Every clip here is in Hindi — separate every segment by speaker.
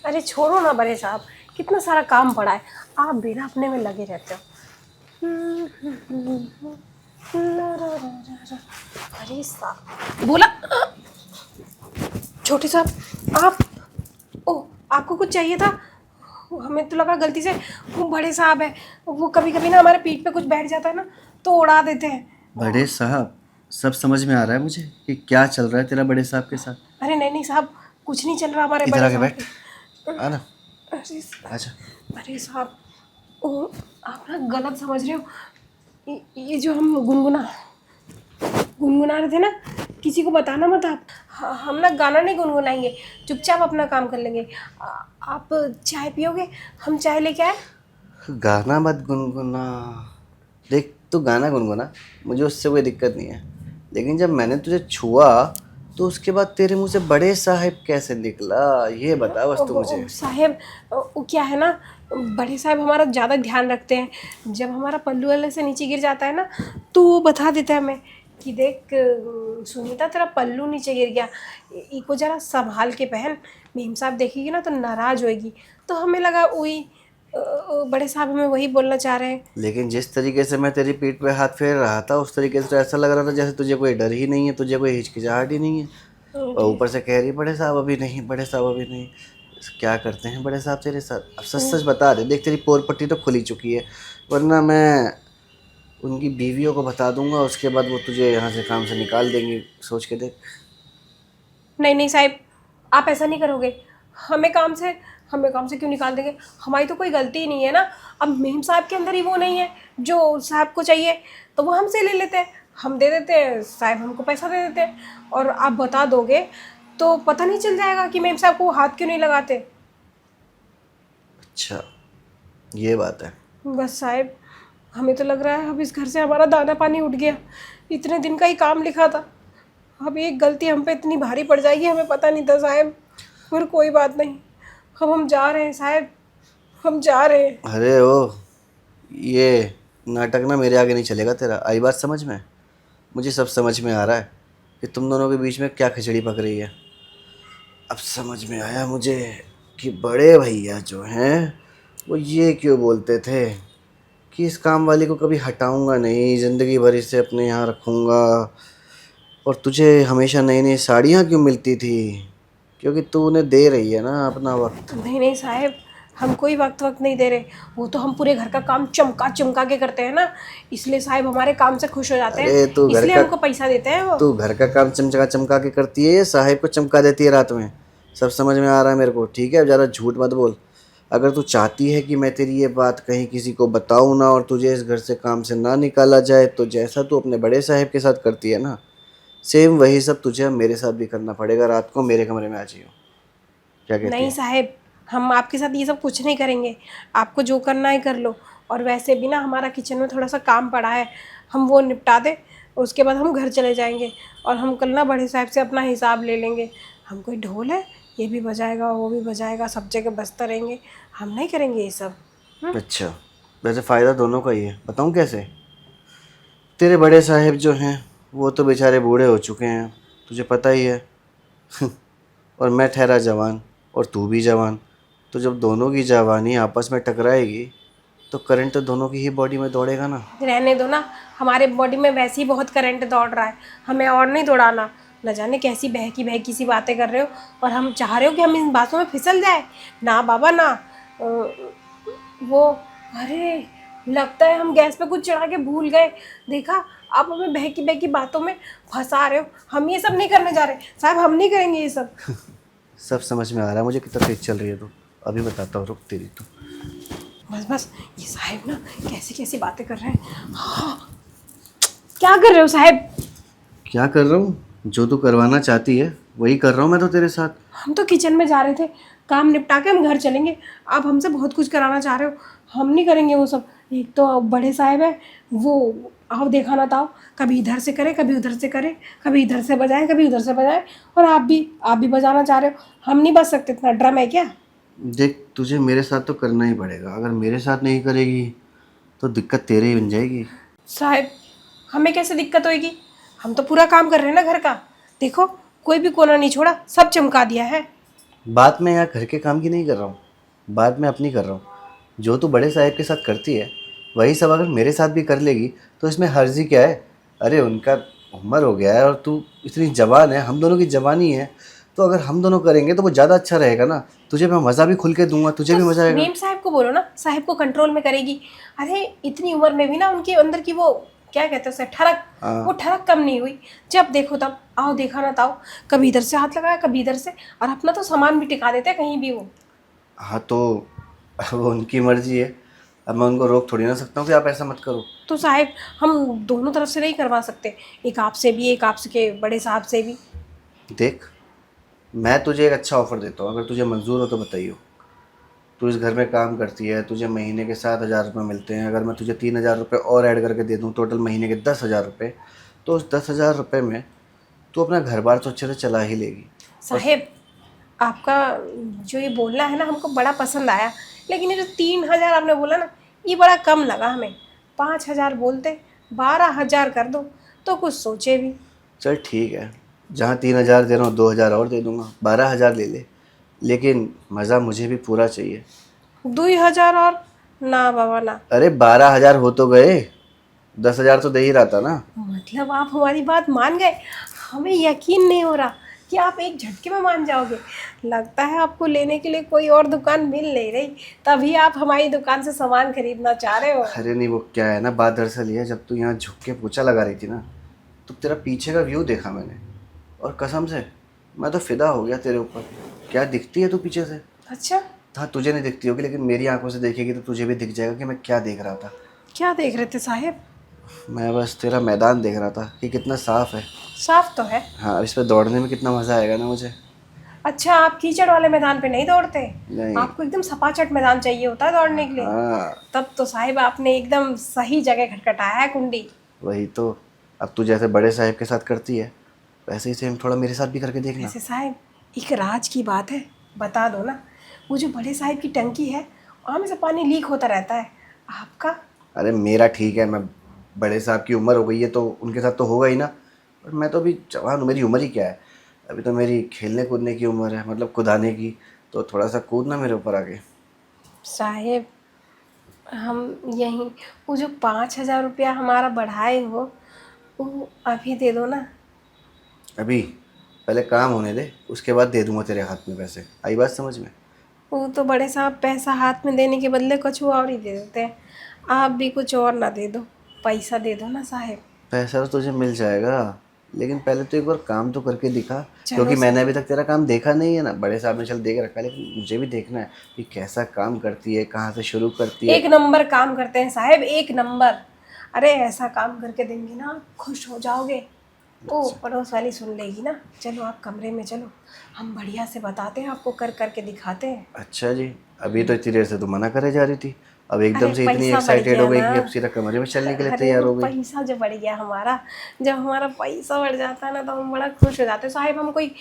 Speaker 1: अरे छोड़ो ना बड़े साहब, कितना सारा काम पड़ा है, आप भी ना अपने में लगे रहते हो। अरे साहब बोला। छोटे साहब आप, ओ आपको कुछ चाहिए था? हमें तो लगा गलती से वो बड़े साहब है, वो कभी कभी ना हमारे पीठ पे कुछ बैठ जाता है ना तो उड़ा देते हैं।
Speaker 2: बड़े साहब, सब समझ में आ रहा है मुझे कि क्या चल रहा है तेरा बड़े साहब के साथ।
Speaker 1: अरे नहीं नहीं साहब, कुछ नहीं चल रहा हमारे
Speaker 2: इधर
Speaker 1: बड़े
Speaker 2: आके
Speaker 1: साहब
Speaker 2: बैठ।
Speaker 1: के।
Speaker 2: आ ना।
Speaker 1: अरे
Speaker 2: आजा।
Speaker 1: अरे साहब, ओ आप ना गलत समझ रहे हो। ये जो हम गुनगुना रहे थे ना, किसी को बताना मत आप। हम ना गाना नहीं गुनगुनाएंगे, चुपचाप अपना काम कर लेंगे। आप चाय पियोगे? हम चाय लेके आए।
Speaker 2: गाना मत गुनगुना। देख, तू गाना गुनगुना, मुझे उससे कोई दिक्कत नहीं है, लेकिन जब मैंने तुझे छुआ तो उसके बाद तेरे मुंह से बड़े साहब कैसे निकला, ये बता बस तू मुझे।
Speaker 1: साहेब, वो क्या है ना, बड़े साहब हमारा ज़्यादा ध्यान रखते हैं। जब हमारा पल्लू वाले से नीचे गिर जाता है ना तो वो बता देता है हमें कि देख सुनीता, तेरा पल्लू नीचे गिर गया, इसको ज़रा संभाल के पहन, मेम साहब देखेगी ना तो नाराज़ होएगी। तो हमें लगा वही बड़े साहब हमें वही बोलना चाह रहे हैं।
Speaker 2: लेकिन जिस तरीके से मैं तेरी पीठ पे हाथ फेर रहा था उस तरीके से तो ऐसा लग रहा था जैसे तुझे कोई डर ही नहीं है, तुझे कोई हिचकिचाहट ही नहीं है। और
Speaker 1: अरे
Speaker 2: ऊपर से कह रही बड़े साहब अभी नहीं, बड़े साहब अभी नहीं। क्या करते हैं बड़े साहब तेरे साथ? अब सच सच बता दे। देख, तेरी पोर पट्टी तो खुली चुकी है, वरना मैं उनकी बीवियों को बता दूंगा, उसके बाद वो तुझे यहाँ से काम से निकाल देंगी। सोच के देख।
Speaker 1: नहीं नहीं साहब, आप ऐसा नहीं करोगे। हमें काम से हमें काम से क्यों निकाल देंगे? हमारी तो कोई गलती ही नहीं है ना। अब मेम साहब के अंदर ही वो नहीं है जो साहब को चाहिए, तो वो हमसे ले लेते हैं, हम दे देते हैं, साहब हमको पैसा दे देते हैं। और आप बता दोगे तो पता नहीं चल जाएगा कि मेम साहब को वो हाथ क्यों नहीं लगाते।
Speaker 2: अच्छा, ये बात है।
Speaker 1: बस साहब, हमें तो लग रहा है अब इस घर से हमारा दाना पानी उठ गया। इतने दिन का ही काम लिखा था, अब एक गलती हम पे इतनी भारी पड़ जाएगी, हमें पता नहीं था साहब। पर कोई बात नहीं, अब हम जा रहे हैं साहब, हम जा रहे हैं।
Speaker 2: अरे ओ, ये नाटक ना मेरे आगे नहीं चलेगा तेरा। आई बात समझ में? मुझे सब समझ में आ रहा है कि तुम दोनों के बीच में क्या खिचड़ी पक रही है। अब समझ में आया मुझे कि बड़े भैया जो हैं वो ये क्यों बोलते थे कि इस काम वाली को कभी हटाऊंगा नहीं, ज़िंदगी भर इसे अपने यहाँ रखूँगा। और तुझे हमेशा नई नई साड़ियाँ क्यों मिलती थी? क्योंकि तू उन्हें दे रही है ना अपना वक्त।
Speaker 1: नहीं नहीं साहब, हम कोई वक्त वक्त नहीं दे रहे। वो तो हम पूरे घर का काम चमका चमका के करते हैं ना, इसलिए साहब हमारे काम से खुश हो जाते हैं,
Speaker 2: अरे
Speaker 1: इसलिए हमको पैसा देते हैं वो।
Speaker 2: तू घर का काम चमचका चमका के करती है या साहिब को चमका देती है रात में? सब समझ में आ रहा है मेरे को, ठीक है? ज़्यादा झूठ मत बोल। अगर तू चाहती है कि मैं तेरी ये बात कहीं किसी को बताऊँ ना और तुझे इस घर से काम से ना निकाला जाए, तो जैसा तू अपने बड़े साहब के साथ करती है ना, सेम वही सब तुझे अब मेरे साथ भी करना पड़ेगा। रात को मेरे कमरे में आ जाइयो। क्या कहती
Speaker 1: नहीं
Speaker 2: है?
Speaker 1: साहब, हम आपके साथ ये सब कुछ नहीं करेंगे, आपको जो करना है कर लो। और वैसे भी ना हमारा किचन में थोड़ा सा काम पड़ा है, हम वो निपटा दें, उसके बाद हम घर चले जाएंगे। और हम कल ना बड़े साहब से अपना हिसाब ले लेंगे। हम कोई ढोल है, ये भी बजाएगा वो भी बजाएगा, सब जगह बजता रहेंगे, हम नहीं करेंगे ये सब।
Speaker 2: अच्छा, वैसे फ़ायदा दोनों का ही है। बताऊँ कैसे? तेरे बड़े साहब जो हैं वो तो बेचारे बूढ़े हो चुके हैं, तुझे पता ही है। और मैं ठहरा जवान, और तू भी जवान। तो जब दोनों की जवानी आपस में टकराएगी तो करंट तो दोनों की ही बॉडी में दौड़ेगा ना।
Speaker 1: रहने दो ना, हमारे बॉडी में वैसे ही बहुत करंट दौड़ रहा है, हमें और नहीं दौड़ाना। न जाने कैसी बहकी बहकी सी बातें कर रहे हो, और हम चाह रहे हो कि हम इन बातों में फिसल जाए। ना बाबा ना। वो, अरे लगता है हम गैस पे कुछ चढ़ा के भूल गए। देखा, आप हमें बहकी बहकी बातों में फंसा रहे हो। हम ये सब नहीं करने जा रहे साहब, हम नहीं करेंगे ये सब।
Speaker 2: सब समझ में आ रहा है मुझे कितना तेज चल रही है तू। अभी बताता हूँ, रुक तेरी तो।
Speaker 1: बस बस, ये साहब ना कैसी कैसी बातें कर रहे हैं। हाँ, क्या कर रहे हो साहब?
Speaker 2: क्या कर रहा हूँ? जो तू करवाना चाहती है वही कर रहा हूँ मैं तो तेरे साथ।
Speaker 1: हम तो किचन में जा रहे थे, काम निपटा के हम घर चलेंगे। आप हमसे बहुत कुछ कराना चाह रहे हो, हम नहीं करेंगे वो सब। एक तो बड़े साहब है, वो आओ देखा ना ताओ, कभी इधर से करे कभी उधर से करे, कभी इधर से बजाए कभी उधर से बजाए। और आप भी बजाना चाह रहे हो, हम नहीं बज सकते, इतना ड्रम है क्या?
Speaker 2: देख, तुझे मेरे साथ तो करना ही पड़ेगा। अगर मेरे साथ नहीं करेगी तो दिक्कत तेरे ही बन जाएगी।
Speaker 1: साहब, हमें कैसे दिक्कत होएगी? हम तो पूरा काम कर रहे हैं ना घर का, देखो कोई भी कोना नहीं छोड़ा, सब चमका दिया है।
Speaker 2: बात मैं यहाँ घर के काम की नहीं कर रहा हूँ, बात मैं अपनी कर रहा हूँ। जो तू बड़े साहब के साथ करती है वही सब अगर मेरे साथ भी कर लेगी तो इसमें हर्जी क्या है। अरे उनका उम्र हो गया है और तू इतनी जवान है, हम दोनों की जवानी है, तो अगर हम दोनों करेंगे तो वो ज़्यादा अच्छा रहेगा ना। तुझे मैं मज़ा भी खुल के दूंगा, तुझे भी मज़ा आएगा।
Speaker 1: मेम साहब को बोलो ना, साहब को कंट्रोल में करेगी। अरे इतनी उम्र में भी ना उनके अंदर की वो क्या कहते हैं उसे, ठड़क, वो ठड़क कम नहीं हुई। जब देखो तब आओ देखा ना ताओ, कभी इधर से हाथ लगाया कभी इधर से, और अपना तो सामान भी टिका देते हैं कहीं भी वो।
Speaker 2: हाँ तो वो उनकी मर्जी है, अब मैं उनको रोक थोड़ी ना सकता हूँ कि आप ऐसा मत करो।
Speaker 1: तो साहब हम दोनों तरफ से नहीं करवा सकते, एक आपसे भी एक आपके बड़े साहब से भी।
Speaker 2: देख, मैं तुझे एक अच्छा ऑफ़र देता हूँ, अगर तुझे मंजूर हो तो बताइए। तू इस घर में काम करती है, तुझे महीने के 7,000 रुपये मिलते हैं। अगर मैं तुझे 3,000 रुपये और ऐड करके दे दूँ, टोटल महीने के 10,000 रुपये, तो उस 10,000 रुपये में तू अपना घर बार तो अच्छे से चला ही लेगी।
Speaker 1: साहेब आपका जो ये बोलना है ना हमको बड़ा पसंद आया, लेकिन ये जो 3,000 आपने बोला ना ये बड़ा कम लगा हमें। 5,000 बोलते, 12,000 कर दो तो कुछ सोचे भी।
Speaker 2: चल ठीक है, जहाँ 3,000 दे रहा हूँ 2,000 और दे दूँगा, 12,000 ले ले, लेकिन मज़ा मुझे भी पूरा चाहिए।
Speaker 1: 2,000 और ना बाबा ना।
Speaker 2: अरे 12,000 हो तो गए, 10,000 तो दे ही रहा था ना।
Speaker 1: मतलब आप हमारी बात मान गए? हमें यकीन नहीं हो रहा कि आप एक झटके में मान जाओगे। लगता है आपको लेने के लिए कोई और दुकान मिल नहीं रही, तभी आप हमारी दुकान से सामान खरीदना चाह रहे हो।
Speaker 2: अरे नहीं, वो क्या है ना, बात दरअसल ये है, जब तू यहाँ झुक के पोछा लगा रही थी ना, तो तेरा पीछे का व्यू देखा मैंने, और कसम से मैं तो फिदा हो गया तेरे ऊपर। क्या दिखती है तू पीछे से?
Speaker 1: अच्छा
Speaker 2: हाँ तुझे नहीं दिखती होगी, लेकिन मेरी आंखों से देखेगी तो तुझे भी दिख जाएगा कि मैं क्या देख रहा था।
Speaker 1: क्या देख रहे थे साहेब?
Speaker 2: मैं बस तेरा मैदान देख रहा था कि कितना साफ है।
Speaker 1: साफ तो है।
Speaker 2: हाँ, इस पर दौड़ने में कितना मज़ा आएगा ना मुझे।
Speaker 1: अच्छा आप कीचड़ वाले मैदान पे नहीं दौड़ते?
Speaker 2: नहीं।
Speaker 1: आपको एकदम सपाचट मैदान चाहिए होता है दौड़ने के लिए।
Speaker 2: हाँ
Speaker 1: तब तो साहिब आपने एकदम सही जगह खटखटाया है कुंडी।
Speaker 2: वही तो। अब तू जैसे बड़े साहब के साथ करती है वैसे ही सेम थोड़ा मेरे साथ भी करके देखना।
Speaker 1: वैसे साहिब एक राज की बात है, बता दो ना। वो जो बड़े साहिब की टंकी है वहाँ में से पानी लीक होता रहता है, आपका?
Speaker 2: अरे मेरा ठीक है, मैं बड़े साहब की उम्र हो गई है तो उनके साथ तो होगा ही ना, और मैं तो अभी जवान हूँ, मेरी उम्र ही क्या है, अभी तो मेरी खेलने कूदने की उम्र है, मतलब कुदाने की। तो थोड़ा सा कूदना मेरे ऊपर आके।
Speaker 1: साहेब हम यहीं वो जो 5,000 रुपया हमारा बढ़ाए हो वो अभी दे दो ना।
Speaker 2: अभी पहले काम होने दे, उसके बाद दे दूंगा तेरे हाथ में पैसे। आई बात समझ में?
Speaker 1: वो तो बड़े साहब पैसा हाथ में देने के बदले कुछ और ही दे देते हैं। आप भी कुछ और ना दे दो, पैसा दे दो ना साहेब।
Speaker 2: पैसा तो तुझे मिल जाएगा, लेकिन पहले तो एक बार काम तो करके दिखा,
Speaker 1: चलो
Speaker 2: क्योंकि मैंने अभी तक तेरा काम देखा नहीं है ना। बड़े साहब ने चल देख रखा है, लेकिन मुझे भी देखना है कि कैसा काम करती है, कहाँ से शुरू करती है।
Speaker 1: एक नंबर काम करते हैं साहेब, एक नंबर। अरे ऐसा काम करके देंगे ना आप खुश हो जाओगे। ओ पड़ोस वाली सुन लेगी ना। चलो आप कमरे में चलो, हम बढ़िया से बताते हैं आपको, कर करके दिखाते हैं।
Speaker 2: अच्छा जी, अभी तो इतनी देर से तो मना करे जा रही थी, अब एकदम
Speaker 1: अरे
Speaker 2: से इतनी
Speaker 1: पैसा बढ़
Speaker 2: एक्साइटेड
Speaker 1: गया
Speaker 2: हो गई
Speaker 1: ना।
Speaker 2: कि अब सीधा कमरे में चलने के लिए
Speaker 1: अरे
Speaker 2: तैयार
Speaker 1: वो
Speaker 2: हो गई।
Speaker 1: पैसा जो बढ़ गया हमारा, जब हमारा पैसा बढ़ जाता है ना तो हम बड़ा खुश हो जाते हैं साहिब। हम कोई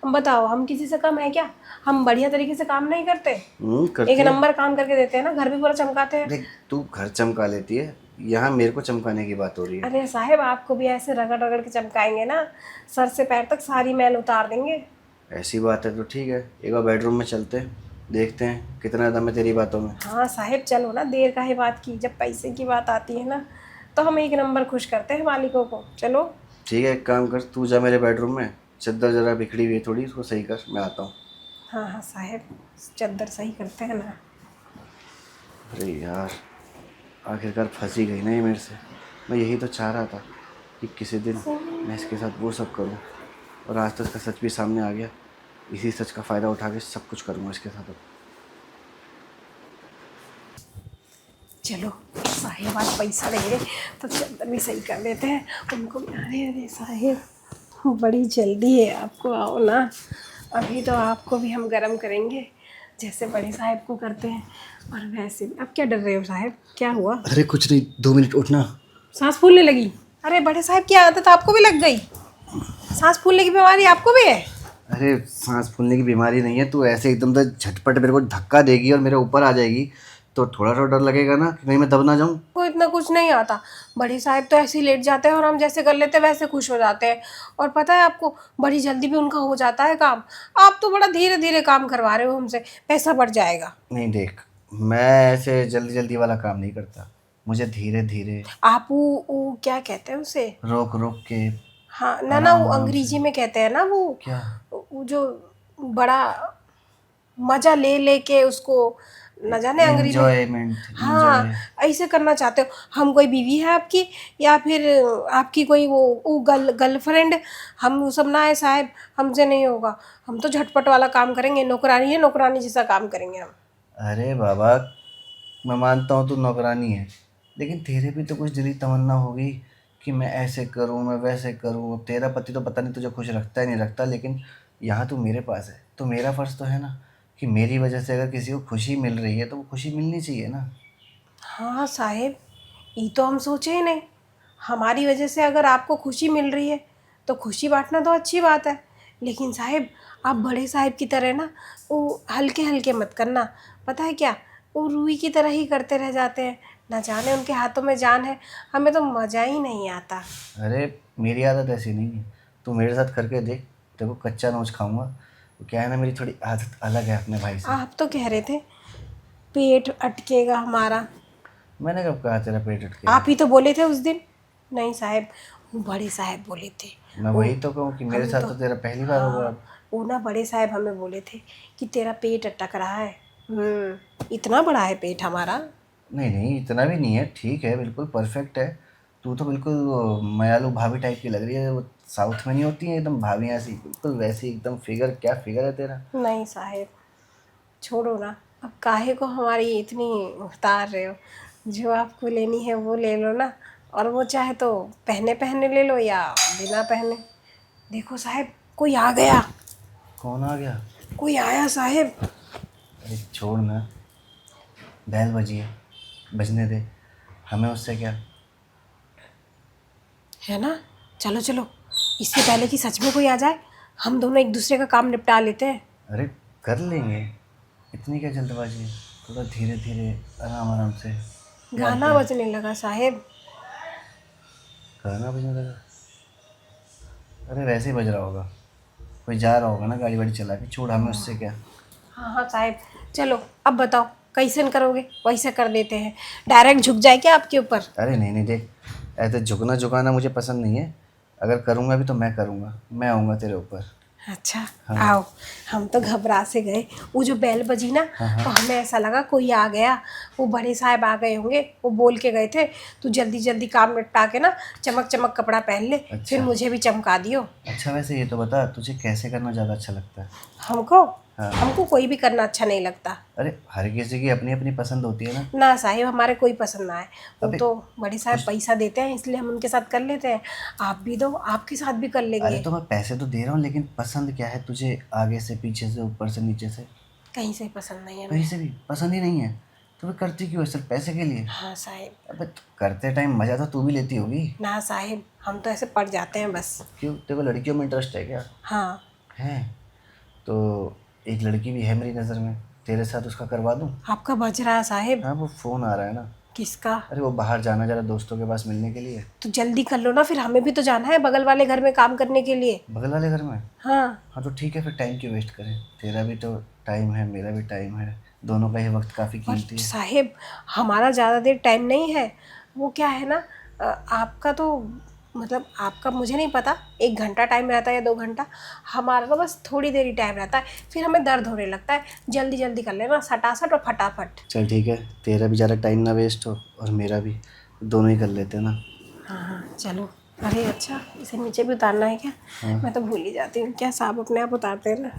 Speaker 1: बताओ हम किसी से कम है क्या? हम बढ़िया तरीके से काम नहीं करते,
Speaker 2: करती
Speaker 1: एक
Speaker 2: है।
Speaker 1: नंबर काम करके देते हैं ना, घर भी पूरा चमकाते हैं।
Speaker 2: देख तू घर चमका लेती है, यहाँ मेरे को चमकाने की बात हो रही है।
Speaker 1: अरे साहिब आपको भी ऐसे रगड़ रगड़ के चमकाएंगे ना, सर से पैर तक सारी मैल उतार देंगे।
Speaker 2: ऐसी बात है तो ठीक है, एक बार बेडरूम में चलते हैं, देखते हैं कितना दम है तेरी बातों में।
Speaker 1: हाँ साहिब चलो ना, देर का ही बात की, जब पैसे की बात आती है ना तो हम एक नंबर खुश करते हैं मालिकों को। चलो
Speaker 2: ठीक है, एक काम कर, तू जा मेरे बेडरूम में, चादर जरा बिखड़ी हुई है थोड़ी, उसको सही कर, मैं आता हूँ।
Speaker 1: हाँ हाँ साहिब चादर सही करते हैं ना।
Speaker 2: अरे यार, आखिरकार फंसी गई ना ये मेरे से। मैं यही तो चाह रहा था कि किसी दिन मैं इसके साथ वो सब करूं, और आज तो इसका सच भी सामने आ गया। इसी सच का फ़ायदा उठा के सब कुछ करूंगा इसके साथ अब।
Speaker 1: चलो साहिब आज पैसा देंगे तो चादर भी सही कर देते हैं उनको। अरे अरे साहिब बड़ी जल्दी है आपको, आओ ना, अभी तो आपको भी हम गरम करेंगे जैसे बड़े साहिब को करते हैं। और वैसे भी अब क्या डर रहे हो साहिब, क्या हुआ?
Speaker 2: अरे कुछ नहीं, 2 मिनट उठना।
Speaker 1: सांस फूलने लगी? अरे बड़े साहब की आदत आपको भी लग गई, सांस फूलने की बीमारी आपको भी है?
Speaker 2: अरे सांस फूलने की बीमारी नहीं है, तू ऐसे एकदम से झटपट मेरे को धक्का देगी और मेरे ऊपर आ जाएगी तो थोड़ा तो डर लगेगा ना कि कहीं मैं दब ना जाऊं।
Speaker 1: को इतना कुछ नहीं आता। बड़े साहब तो ऐसे ही लेट जाते हैं और हम जैसे कर लेते हैं वैसे खुश हो जाते हैं। और पता है आपको, बड़ी जल्दी भी उनका हो जाता है काम। आप तो बड़ा धीरे धीरे काम करवा रहे हो हमसे, पैसा बढ़ जाएगा।
Speaker 2: नहीं देख, मैं ऐसे जल्दी जल्दी वाला काम नहीं करता, मुझे धीरे धीरे
Speaker 1: आप वो क्या कहते हैं उसे?
Speaker 2: रोक रोक के
Speaker 1: हाँ ना ना, वो
Speaker 2: आराम आराम
Speaker 1: अंग्रेजी
Speaker 2: से।
Speaker 1: में कहते हैं ना
Speaker 2: क्या?
Speaker 1: वो जो बड़ा मजा ले लेके उसको, न जाने अंग्रेजी में।
Speaker 2: एंजॉयमेंट,
Speaker 1: हाँ,
Speaker 2: एंजॉय।
Speaker 1: ऐसे करना चाहते हो? हम कोई बीवी है आपकी, या फिर आपकी कोई वो गर्लफ्रेंड? हम वो सब ना है साहब, हमसे नहीं होगा। हम तो झटपट वाला काम करेंगे, नौकरानी है, नौकरानी जैसा काम करेंगे हम।
Speaker 2: अरे बाबा, मैं मानता हूँ तू नौकरानी है, लेकिन तेरे भी तो कुछ दिली तमन्ना होगी कि मैं ऐसे करूँ, मैं वैसे करूँ। तेरा पति तो पता नहीं तुझे खुश रखता है नहीं रखता, लेकिन यहाँ तू मेरे पास है तो मेरा फ़र्ज़ तो है ना कि मेरी वजह से अगर किसी को खुशी मिल रही है तो वो खुशी मिलनी चाहिए ना।
Speaker 1: हाँ साहेब, ये तो हम सोचे ही नहीं। हमारी वजह से अगर आपको खुशी मिल रही है तो खुशी बांटना तो अच्छी बात है। लेकिन साहेब, आप बड़े साहब की तरह ना वो हल्के हल्के मत करना। पता है क्या, वो रूही की तरह ही करते रह जाते हैं। ना जाने उनके हाथों में जान है, हमें तो मज़ा ही नहीं आता।
Speaker 2: अरे मेरी आदत ऐसी नहीं है, तू मेरे साथ करके देख, देखो कच्चा नोच खाऊंगा। तो क्या है ना, मेरी थोड़ी आदत अलग है अपने भाई से।
Speaker 1: आप तो कह रहे थे पेट अटकेगा हमारा।
Speaker 2: मैंने कब कहा तेरा पेट अटकेगा?
Speaker 1: आप ही तो बोले थे उस दिन। नहीं साहब, वो बड़े साहब बोले थे।
Speaker 2: मैं
Speaker 1: वो
Speaker 2: वही तो कहूँ कि मेरे
Speaker 1: हम
Speaker 2: साथ तो तेरा पहली बार होगा
Speaker 1: हाँ,
Speaker 2: अब।
Speaker 1: वो ना बड़े साहब हमें बोले थे कि तेरा पेट अटक रहा है। इतना बड़ा है पेट हमारा।
Speaker 2: नहीं नहीं, इतना भी नहीं है, ठीक है, बिल्कुल परफेक्ट है। तू तो बिल्कुल वो मायालू भाभी टाइप की लग रही है, वो साउथ में नहीं होती है एकदम भाभियाँ सी, बिल्कुल वैसी एकदम। फिगर, क्या फिगर है तेरा।
Speaker 1: नहीं साहब, छोड़ो ना। अब काहे को हमारी इतनी उतार रहे हो? जो आपको लेनी है वो ले लो ना। और वो चाहे तो पहने पहने ले लो या बिना पहने। देखो साहब, कोई आ गया।
Speaker 2: कौन आ गया?
Speaker 1: कोई आया साहब।
Speaker 2: अरे छोड़ ना, बैल बजी है, बजने दे, हमें उससे क्या।
Speaker 1: है ना? चलो चलो, इससे पहले कि सच में कोई आ जाए, हम दोनों एक दूसरे का काम निपटा लेते हैं।
Speaker 2: अरे कर लेंगे, इतनी क्या जल्दबाजी है, थोड़ा धीरे धीरे, आराम आराम से। बात
Speaker 1: गाना
Speaker 2: क्या है?
Speaker 1: बजने लगा साहेब।
Speaker 2: गाना बजने लगा? अरे वैसे ही बज रहा होगा, कोई जा रहा होगा ना गाड़ी वाड़ी चला के, छोड़, हमें उससे क्या।
Speaker 1: हाँ हाँ साहेब, चलो अब बताओ कैसे करोगे, वैसे कर देते हैं। डायरेक्ट झुक जाए क्या आपके ऊपर?
Speaker 2: अरे नहीं नहीं देख, ऐसे झुकना झुकाना मुझे पसंद नहीं है। अगर करूँगा भी तो मैं करूँगा, मैं आऊँगा तेरे ऊपर।
Speaker 1: अच्छा,
Speaker 2: हाँ।
Speaker 1: आओ। हम तो घबरा से गए, वो जो बैल बजी ना, तो हमें ऐसा लगा कोई आ गया। वो बड़े साहब आ गए होंगे, वो बोल के गए थे तू जल्दी जल्दी काम निपटा के ना चमक चमक कपड़ा पहन ले, फिर
Speaker 2: अच्छा।
Speaker 1: मुझे भी चमका दियो।
Speaker 2: अच्छा वैसे ये तो बता, तुझे कैसे करना ज़्यादा अच्छा लगता है?
Speaker 1: हमको
Speaker 2: हाँ।
Speaker 1: हमको कोई भी करना अच्छा नहीं लगता।
Speaker 2: अरे हर किसी की अपनी अपनी पसंद होती है ना।
Speaker 1: ना साहिब, हमारे कोई पसंद ना है। वो
Speaker 2: अबे
Speaker 1: तो बड़े साहब पैसा देते हैं इसलिए हम उनके साथ कर लेते हैं। आप भी दो, आपके साथ भी कर
Speaker 2: अरे
Speaker 1: लेंगे।
Speaker 2: तो मैं पैसे तो दे रहा हूँ, लेकिन पसंद क्या है तुझे, आगे से, पीछे से, ऊपर से, नीचे से?
Speaker 1: कहीं से पसंद नहीं है
Speaker 2: कहीं
Speaker 1: हमें।
Speaker 2: से भी पसंद ही नहीं है? तो फिर करती क्यों है, सिर्फ पैसे के लिए?
Speaker 1: हाँ साहिब।
Speaker 2: अबे तो करते टाइम मज़ा तो तू भी लेती होगी।
Speaker 1: ना साहिब, हम तो ऐसे पड़ जाते हैं बस।
Speaker 2: क्यों, तेरे को लड़कियों में इंटरेस्ट है क्या?
Speaker 1: हाँ।
Speaker 2: है तो एक लड़की भी है मेरी नज़र में, तेरे साथ उसका करवा दूँ?
Speaker 1: आपका बज रहा है साहिब।
Speaker 2: हाँ वो फ़ोन आ रहा है ना।
Speaker 1: किसका?
Speaker 2: अरे वो बाहर जाना जरा दोस्तों के पास मिलने के लिए।
Speaker 1: तो जल्दी कर लो ना, फिर हमें भी तो जाना है बगल वाले घर में काम करने के लिए।
Speaker 2: बगल वाले घर में?
Speaker 1: हाँ।
Speaker 2: हाँ तो ठीक है, फिर टाइम क्यों वेस्ट करें, तेरा भी तो टाइम है, मेरा भी टाइम है, दोनों का ही वक्त काफ़ी
Speaker 1: और
Speaker 2: कीमती है।
Speaker 1: साहिब, हमारा ज़्यादा देर टाइम नहीं है। वो क्या है ना, आपका तो मतलब आपका मुझे नहीं पता 1 घंटा टाइम रहता है या 2 घंटा। हमारा तो बस थोड़ी देर ही टाइम रहता है, फिर हमें दर्द होने लगता है। जल्दी जल्दी कर लेना, सटासट और फटाफट।
Speaker 2: चल ठीक है, तेरा भी ज़्यादा टाइम ना वेस्ट हो और मेरा भी, दोनों ही कर लेते हैं ना।
Speaker 1: हाँ हाँ चलो। अरे अच्छा, इसे नीचे भी उतारना है क्या? मैं तो भूल ही जाती हूँ, क्या साहब अपने आप उतारते हैं ना।